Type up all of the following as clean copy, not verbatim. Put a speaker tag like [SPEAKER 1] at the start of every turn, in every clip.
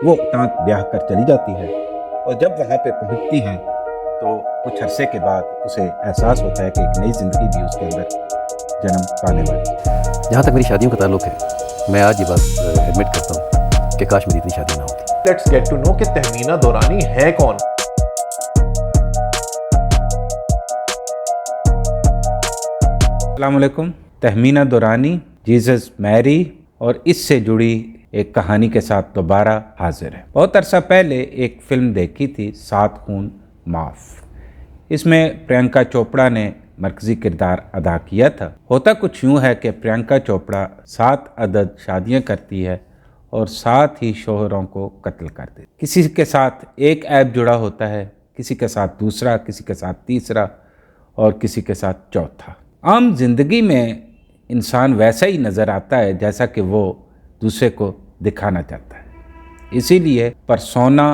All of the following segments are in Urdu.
[SPEAKER 1] وہ ٹانک بیاہ کر چلی جاتی ہے اور جب وہاں پہ پہنچتی ہیں تو کچھ عرصے کے بعد اسے احساس ہوتا ہے کہ ایک نئی زندگی بھی اس کے اندر جنم پانے والی ہے۔
[SPEAKER 2] جہاں تک میری شادیوں کا تعلق ہے، میں آج یہ بات ایڈمٹ کرتا ہوں کہ کاش میری اتنی شادی نہ ہوتی۔
[SPEAKER 3] لیٹس گیٹ ٹو نو کہ تہمینہ دورانی ہے کون۔
[SPEAKER 1] السلام علیکم۔ تہمینہ دورانی جیزس میری اور اس سے جڑی ایک کہانی کے ساتھ دوبارہ حاضر ہے۔ بہت عرصہ پہلے ایک فلم دیکھی تھی، 7 خون معاف۔ اس میں پرینکا چوپڑا نے مرکزی کردار ادا کیا تھا۔ ہوتا کچھ یوں ہے کہ پرینکا چوپڑا 7 عدد شادیاں کرتی ہے اور 7 ہی شوہروں کو قتل کر دیتی۔ کسی کے ساتھ ایک عیب جڑا ہوتا ہے، کسی کے ساتھ دوسرا، کسی کے ساتھ تیسرا اور کسی کے ساتھ چوتھا۔ عام زندگی میں انسان ویسا ہی نظر آتا ہے جیسا کہ وہ دوسرے کو دکھانا چاہتا ہے۔ اسی لیے پرسونا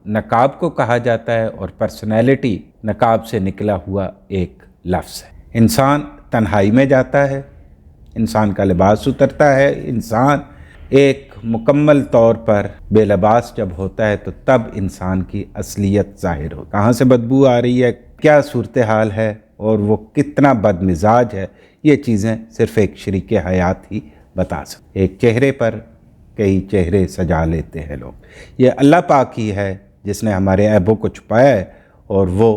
[SPEAKER 1] نقاب کو کہا جاتا ہے اور پرسنالٹی نقاب سے نکلا ہوا ایک لفظ ہے۔ انسان تنہائی میں جاتا ہے، انسان کا لباس اترتا ہے، انسان ایک مکمل طور پر بے لباس جب ہوتا ہے تو تب انسان کی اصلیت ظاہر ہو۔ کہاں سے بدبو آ رہی ہے، کیا صورتحال ہے اور وہ کتنا بد مزاج ہے، یہ چیزیں صرف ایک شریک حیات ہی بتا سکتے۔ ایک چہرے پر کئی چہرے سجا لیتے ہیں لوگ۔ یہ اللہ پاک ہی ہے جس نے ہمارے عیبوں کو چھپایا ہے اور وہ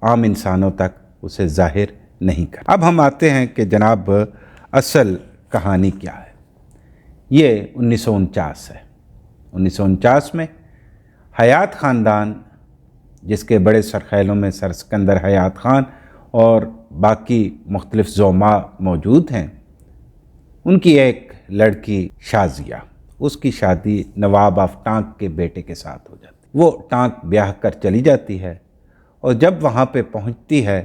[SPEAKER 1] عام انسانوں تک اسے ظاہر نہیں کرتا۔ اب ہم آتے ہیں کہ جناب اصل کہانی کیا ہے۔ یہ 1949 ہے۔ 1949 میں حیات خاندان، جس کے بڑے سرخیلوں میں سر سکندر حیات خان اور باقی مختلف زعماء موجود ہیں، ان کی ایک لڑکی شازیہ، اس کی شادی نواب آف ٹانک کے بیٹے کے ساتھ ہو جاتی۔ وہ ٹانک بیاہ کر چلی جاتی ہے اور جب وہاں پہ پہنچتی ہے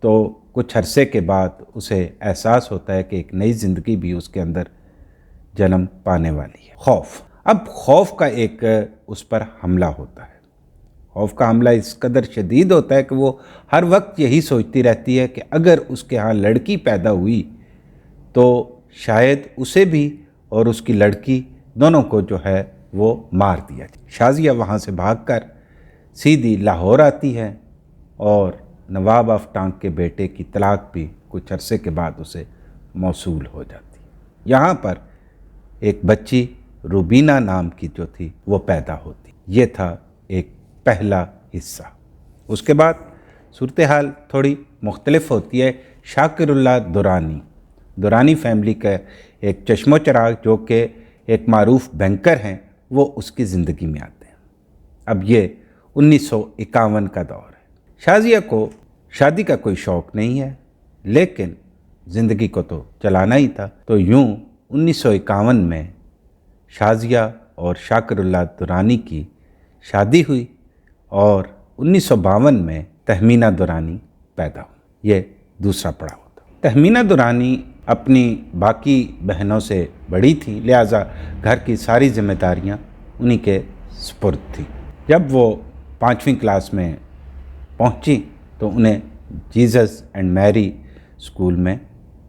[SPEAKER 1] تو کچھ عرصے کے بعد اسے احساس ہوتا ہے کہ ایک نئی زندگی بھی اس کے اندر جنم پانے والی ہے۔ خوف۔ اب خوف کا ایک اس پر حملہ ہوتا ہے۔ خوف کا حملہ اس قدر شدید ہوتا ہے کہ وہ ہر وقت یہی سوچتی رہتی ہے کہ اگر اس کے ہاں لڑکی پیدا ہوئی تو شاید اسے بھی اور اس کی لڑکی دونوں کو جو ہے وہ مار دیا جائے۔ شازیہ وہاں سے بھاگ کر سیدھی لاہور آتی ہے اور نواب آف ٹانک کے بیٹے کی طلاق بھی کچھ عرصے کے بعد اسے موصول ہو جاتی ہے۔ یہاں پر ایک بچی روبینہ نام کی جو تھی وہ پیدا ہوتی۔ یہ تھا ایک پہلا حصہ۔ اس کے بعد صورتحال تھوڑی مختلف ہوتی ہے۔ شاکر اللہ دورانی فیملی کا ایک چشم و چراغ جو کہ ایک معروف بینکر ہیں، وہ اس کی زندگی میں آتے ہیں۔ اب یہ 1951 کا دور ہے۔ شازیہ کو شادی کا کوئی شوق نہیں ہے، لیکن زندگی کو تو چلانا ہی تھا۔ تو یوں 1951 میں شازیہ اور شاکر اللہ دورانی کی شادی ہوئی اور 1952 میں تہمینہ دورانی پیدا ہوئی۔ یہ دوسرا پڑاؤ تھا۔ تہمینہ دورانی اپنی باقی بہنوں سے بڑی تھی، لہٰذا گھر کی ساری ذمہ داریاں انہی کے سپرد تھیں۔ جب وہ 5ویں کلاس میں پہنچی تو انہیں جیزس اینڈ میری اسکول میں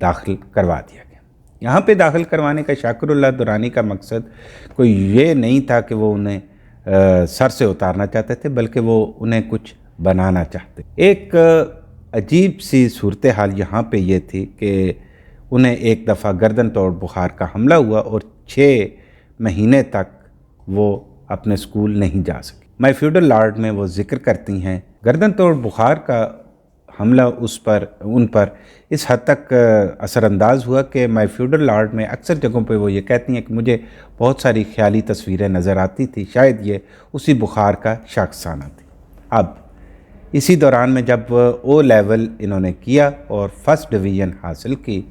[SPEAKER 1] داخل کروا دیا گیا۔ یہاں پہ داخل کروانے کا شاکر اللہ دورانی کا مقصد کوئی یہ نہیں تھا کہ وہ انہیں سر سے اتارنا چاہتے تھے، بلکہ وہ انہیں کچھ بنانا چاہتے۔ ایک عجیب سی صورتحال یہاں پہ یہ تھی کہ انہیں ایک دفعہ گردن توڑ بخار کا حملہ ہوا اور 6 مہینے تک وہ اپنے اسکول نہیں جا سکی۔ مائی فیوڈل لارڈ میں وہ ذکر کرتی ہیں گردن توڑ بخار کا حملہ ان پر اس حد تک اثر انداز ہوا کہ مائی فیوڈل لارڈ میں اکثر جگہوں پہ وہ یہ کہتی ہیں کہ مجھے بہت ساری خیالی تصویریں نظر آتی تھی، شاید یہ اسی بخار کا شاخسانہ تھی۔ اب اسی دوران میں جب او لیول انہوں نے کیا اور فرسٹ ڈویژن حاصل کی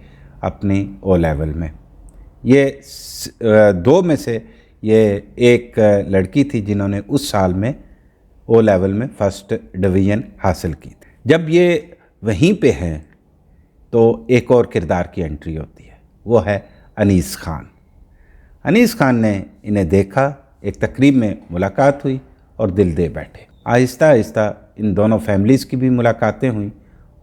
[SPEAKER 1] اپنی او لیول میں، یہ 2 میں سے یہ ایک لڑکی تھی جنہوں نے اس سال میں او لیول میں فرسٹ ڈویژن حاصل کی تھی۔ جب یہ وہیں پہ ہیں تو ایک اور کردار کی انٹری ہوتی ہے، وہ ہے انیس خان۔ انیس خان نے انہیں دیکھا، ایک تقریب میں ملاقات ہوئی اور دل دے بیٹھے۔ آہستہ آہستہ ان دونوں فیملیز کی بھی ملاقاتیں ہوئیں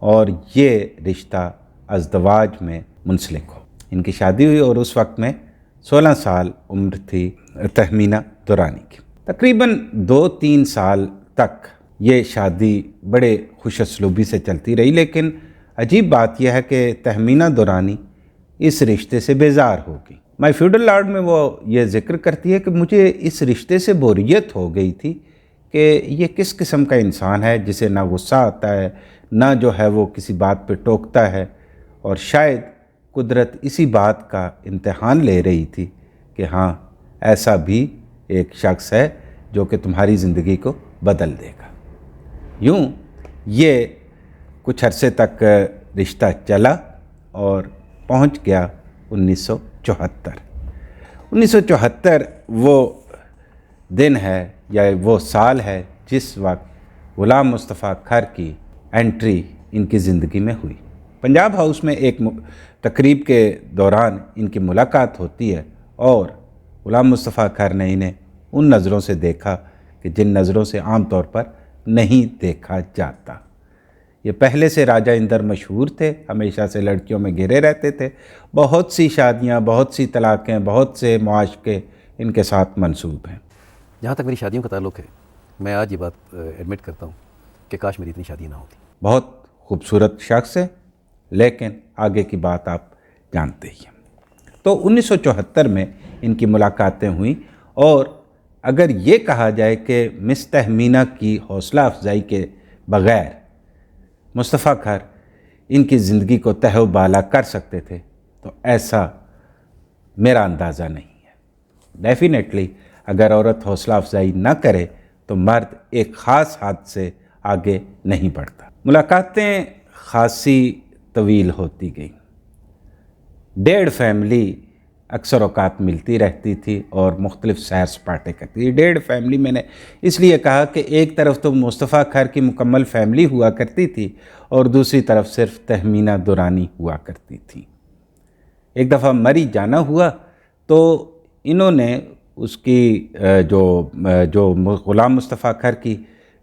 [SPEAKER 1] اور یہ رشتہ ازدواج میں منسلک ہو۔ ان کی شادی ہوئی اور اس وقت میں 16 سال عمر تھی تہمینہ دورانی کی۔ تقریباً 2-3 سال تک یہ شادی بڑے خوش اسلوبی سے چلتی رہی، لیکن عجیب بات یہ ہے کہ تہمینہ دورانی اس رشتے سے بیزار ہو گئی۔ مائی فیوڈل لارڈ میں وہ یہ ذکر کرتی ہے کہ مجھے اس رشتے سے بوریت ہو گئی تھی کہ یہ کس قسم کا انسان ہے جسے نہ غصہ آتا ہے، نہ جو ہے وہ کسی بات پہ ٹوکتا ہے، اور شاید قدرت اسی بات کا امتحان لے رہی تھی کہ ہاں ایسا بھی ایک شخص ہے جو کہ تمہاری زندگی کو بدل دے گا۔ یوں یہ کچھ عرصے تک رشتہ چلا اور پہنچ گیا 1974۔ 1974 وہ دن ہے یا وہ سال ہے جس وقت غلام مصطفیٰ کھر کی انٹری ان کی زندگی میں ہوئی۔ پنجاب ہاؤس میں ایک تقریب کے دوران ان کی ملاقات ہوتی ہے اور غلام مصطفیٰ کھر نے انہیں ان نظروں سے دیکھا کہ جن نظروں سے عام طور پر نہیں دیکھا جاتا۔ یہ پہلے سے راجہ اندر مشہور تھے، ہمیشہ سے لڑکیوں میں گھرے رہتے تھے، بہت سی شادیاں، بہت سی طلاقیں، بہت سے معاشقے ان کے ساتھ منسوب ہیں۔
[SPEAKER 2] جہاں تک میری شادیوں کا تعلق ہے، میں آج یہ بات ایڈمٹ کرتا ہوں کہ کاش میری اتنی شادی نہ ہوتی۔
[SPEAKER 1] بہت خوبصورت شخص ہے، لیکن آگے کی بات آپ جانتے ہی ہیں۔ تو 1974 میں ان کی ملاقاتیں ہوئیں، اور اگر یہ کہا جائے کہ مس تہمینہ کی حوصلہ افزائی کے بغیر مصطفیٰ کھر ان کی زندگی کو تہ و بالا کر سکتے تھے تو ایسا میرا اندازہ نہیں ہے۔ ڈیفینیٹلی اگر عورت حوصلہ افزائی نہ کرے تو مرد ایک خاص حد سے آگے نہیں بڑھتا۔ ملاقاتیں خاصی طویل ہوتی گئیں، 1.5 فیملی اکثر اوقات ملتی رہتی تھی اور مختلف سیر سپاٹے کرتی تھی۔ 1.5 فیملی میں نے اس لیے کہا کہ ایک طرف تو مصطفیٰ کھر کی مکمل فیملی ہوا کرتی تھی اور دوسری طرف صرف تہمینہ دورانی ہوا کرتی تھی۔ ایک دفعہ مری جانا ہوا تو انہوں نے اس کی جو غلام مصطفیٰ کھر کی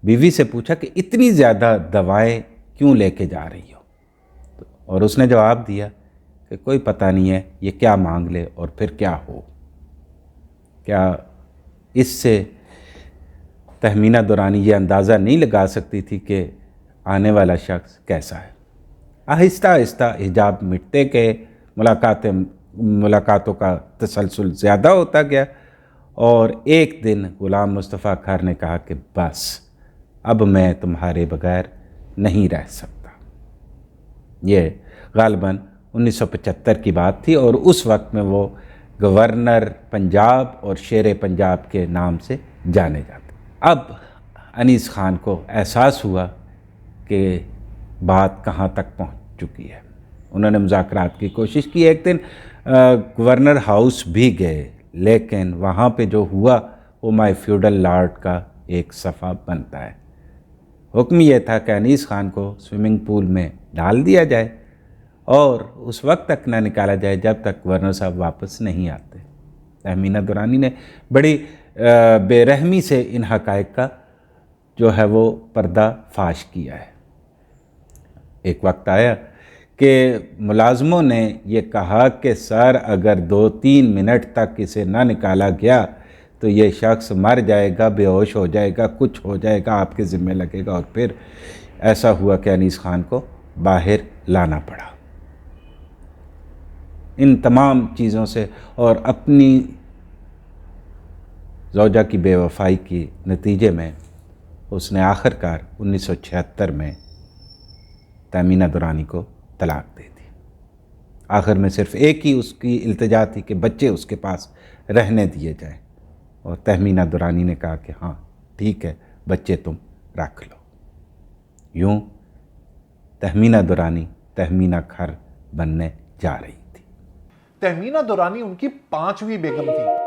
[SPEAKER 1] بیوی سے پوچھا کہ اتنی زیادہ دوائیں کیوں لے کے جا رہی ہو، اور اس نے جواب دیا کہ کوئی پتہ نہیں ہے یہ کیا مانگ لے اور پھر کیا ہو۔ کیا اس سے تہمینہ دورانی یہ اندازہ نہیں لگا سکتی تھی کہ آنے والا شخص کیسا ہے؟ آہستہ آہستہ حجاب مٹتے گئے، ملاقاتوں کا تسلسل زیادہ ہوتا گیا، اور ایک دن غلام مصطفیٰ کھر نے کہا کہ بس اب میں تمہارے بغیر نہیں رہ سکتا۔ یہ غالباً 1975 کی بات تھی، اور اس وقت میں وہ گورنر پنجاب اور شیر پنجاب کے نام سے جانے جاتے۔ اب انیس خان کو احساس ہوا کہ بات کہاں تک پہنچ چکی ہے۔ انہوں نے مذاکرات کی کوشش کی، ایک دن گورنر ہاؤس بھی گئے، لیکن وہاں پہ جو ہوا وہ مائی فیوڈل لارڈ کا ایک صفحہ بنتا ہے۔ حکم یہ تھا کہ انیس خان کو سوئمنگ پول میں ڈال دیا جائے اور اس وقت تک نہ نکالا جائے جب تک گورنر صاحب واپس نہیں آتے۔ تہمینہ دورانی نے بڑی بے رحمی سے ان حقائق کا جو ہے وہ پردہ فاش کیا ہے۔ ایک وقت آیا کہ ملازموں نے یہ کہا کہ سر اگر 2-3 منٹ تک اسے نہ نکالا گیا تو یہ شخص مر جائے گا، بے ہوش ہو جائے گا، کچھ ہو جائے گا، آپ کے ذمہ لگے گا، اور پھر ایسا ہوا کہ انیس خان کو باہر لانا پڑا۔ ان تمام چیزوں سے اور اپنی زوجہ کی بے وفائی کی نتیجے میں اس نے آخر کار 1976 میں تہمینہ دورانی کو طلاق دے دی۔ آخر میں صرف ایک ہی اس کی التجا تھی کہ بچے اس کے پاس رہنے دیے جائیں، اور تہمینہ دورانی نے کہا کہ ہاں ٹھیک ہے، بچے تم رکھ لو۔ یوں تہمینہ دورانی تہمینہ کھر بننے جا رہی تھی۔
[SPEAKER 3] تہمینہ دورانی ان کی 5ویں بیگم تھی۔